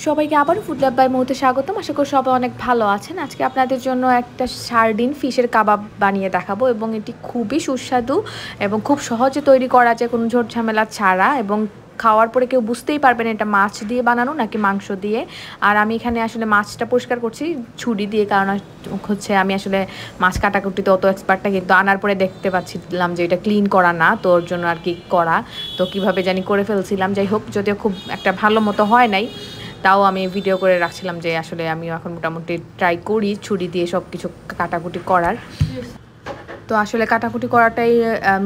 সবাইকে আবার ফুডল্যাব বাই মুহূর্তে স্বাগতম। আশা করি সবাই অনেক ভালো আছেন। আজকে আপনাদের জন্য একটা সার্ডিন ফিশের কাবাব বানিয়ে দেখাবো এবং এটি খুবই সুস্বাদু এবং খুব সহজে তৈরি করা যায় কোনো ঝোট ঝামেলা ছাড়া, এবং খাওয়ার পরে কেউ বুঝতেই পারবেন এটা মাছ দিয়ে বানানো নাকি মাংস দিয়ে। আর আমি এখানে আসলে মাছটা পরিষ্কার করছি ছুরি দিয়ে, কারণ হচ্ছে আমি আসলে মাছ কাটাকুটিতে অত এক্সপার্ট না, কিন্তু আনার পরে দেখতে পাচ্ছিলাম যে এটা ক্লিন করা না, তো ওর জন্য আর কি করা, তো কীভাবে জানি করে ফেলছিলাম। যাই হোক, যদিও খুব একটা ভালো মতো হয় নাই, তাও আমি ভিডিও করে রাখছিলাম যে আসলে আমি এখন মোটামুটি ট্রাই করি ছুরি দিয়ে সব কিছু কাটাকুটি করার। তো আসলে কাটাকুটি করাটাই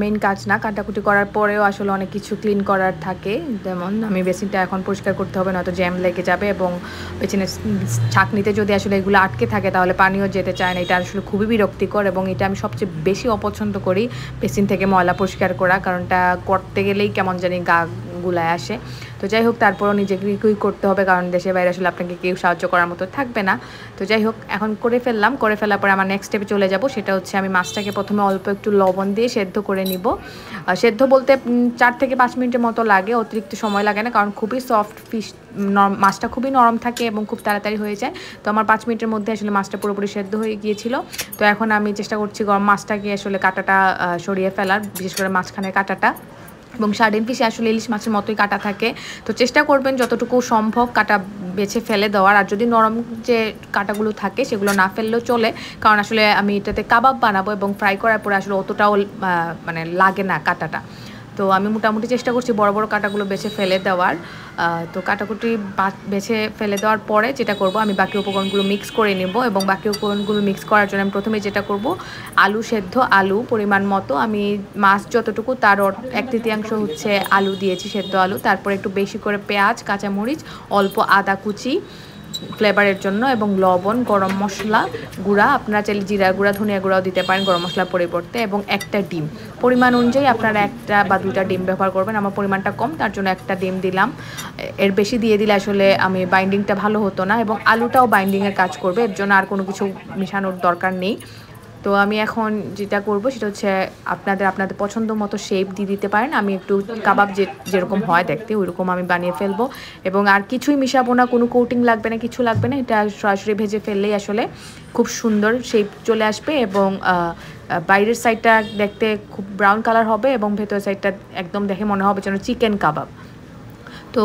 মেইন কাজ না, কাটাকুটি করার পরেও আসলে অনেক কিছু ক্লিন করার থাকে। যেমন আমি বেসিনটা এখন পরিষ্কার করতে হবে, নয়তো জ্যাম লেগে যাবে, এবং বেসিনের ছাঁকনিতে যদি আসলে এগুলো আটকে থাকে তাহলে পানিও যেতে চায় না। এটা আসলে খুবই বিরক্তিকর, এবং এটা আমি সবচেয়ে বেশি অপছন্দ করি বেসিন থেকে ময়লা পরিষ্কার করা, কারণ এটা করতে গেলেই কেমন জানি গা গুলায় আসে। তো যাই হোক, তারপরও নিজেকেই করতে হবে, কারণ দেশের বাইরে আসলে আপনাকে কেউ সাহায্য করার মতো থাকবে না। তো যাই হোক, এখন করে ফেললাম। করে ফেলার পরে আমার নেক্সট স্টেপে চলে যাব, সেটা হচ্ছে আমি মাছটাকে প্রথমে অল্প একটু লবণ দিয়ে সেদ্ধ করে নিব। সেদ্ধ বলতে 4 থেকে 5 মিনিটের মতো লাগে, অতিরিক্ত সময় লাগে না, কারণ খুবই সফট ফিশ, মাছটা খুবই নরম থাকে এবং খুব তাড়াতাড়ি হয়ে যায়। তো আমার 5 মিনিটের মধ্যে আসলে মাছটা পুরোপুরি সেদ্ধ হয়ে গিয়েছিল। তো এখন আমি চেষ্টা করছি গরম মাছটাকে আসলে কাঁটাটা সরিয়ে ফেলার, বিশেষ করে মাঝখানের কাঁটাটা। এবং সার্ডিন ফিশে আসলে ইলিশ মাছের মতোই কাটা থাকে, তো চেষ্টা করবেন যতটুকু সম্ভব কাটা বেছে ফেলে দেওয়ার। আর যদি নরম যে কাটাগুলো থাকে সেগুলো না ফেললেও চলে, কারণ আসলে আমি এটাতে কাবাব বানাবো এবং ফ্রাই করার পরে আসলে অতটাও মানে লাগে না কাটাটা। তো আমি মোটামুটি চেষ্টা করছি বড় বড় কাটাগুলো বেছে ফেলে দেওয়ার। তো কাটাকুটি বেছে ফেলে দেওয়ার পরে যেটা করব, আমি বাকি উপকরণগুলো মিক্স করে নেব, এবং বাকি উপকরণগুলো মিক্স করার জন্য আমি প্রথমে যেটা করব, আলু সেদ্ধ আলু পরিমাণ মতো, আমি মাছ যতটুকু তার 1/3 হচ্ছে আলু দিয়েছি, সেদ্ধ আলু। তারপরে একটু বেশি করে পেঁয়াজ, কাঁচামরিচ, অল্প আদা কুচি ফ্লেভারের জন্য, এবং লবণ, গরম মশলা গুঁড়া, আপনারা চাইলে জিরা গুঁড়া ধনিয়া গুঁড়াও দিতে পারেন গরম মশলার পরিবর্তে, এবং একটা ডিম। পরিমাণ অনুযায়ী আপনারা 1 বা 2টা ডিম ব্যবহার করবেন। আমার পরিমাণটা কম, তার জন্য একটা ডিম দিলাম। এর বেশি দিয়ে দিলে আসলে আমি বাইন্ডিংটা ভালো হতো না, এবং আলুটাও বাইন্ডিংয়ের কাজ করবে, এর জন্য আর কোনো কিছু মেশানোর দরকার নেই। তো আমি এখন যেটা করব সেটা হচ্ছে আপনাদের পছন্দ মতো শেপ দিয়ে দিতে পারেন। আমি একটু কাবাব যেরকম হয় দেখতে ওইরকম আমি বানিয়ে ফেলবো, এবং আর কিছুই মিশাবো না, কোনো কোটিং লাগবে না, কিছু লাগবে না। এটা সরাসরি ভেজে ফেললেই আসলে খুব সুন্দর শেপ চলে আসবে, এবং বাইরের সাইডটা দেখতে খুব ব্রাউন কালার হবে, এবং ভেতরের সাইডটা একদম দেখে মনে হবে যেন চিকেন কাবাব। তো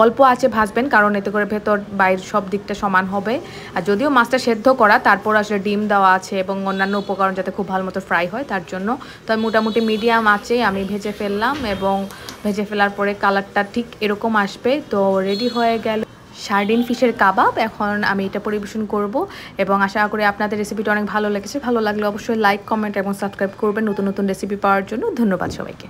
অল্প আছে ভাজবেন, কারণ এতে করে ভেতর বাইর সব দিকটা সমান হবে। আর যদিও মাছটা সেদ্ধ করা, তারপর আসলে ডিম দেওয়া আছে এবং অন্যান্য উপকরণ যাতে খুব ভালো মতো ফ্রাই হয় তার জন্য। তো আমি মোটামুটি মিডিয়াম আঁচে আমি ভেজে ফেললাম, এবং ভেজে ফেলার পরে কালারটা ঠিক এরকম আসবে। তো রেডি হয়ে গেল সার্ডিন ফিশের কাবাব। এখন আমি এটা পরিবেশন করব, এবং আশা করি আপনাদের রেসিপিটা অনেক ভালো লেগেছে। ভালো লাগলে অবশ্যই লাইক, কমেন্ট এবং সাবস্ক্রাইব করবেন নতুন নতুন রেসিপি পাওয়ার জন্য। ধন্যবাদ সবাইকে।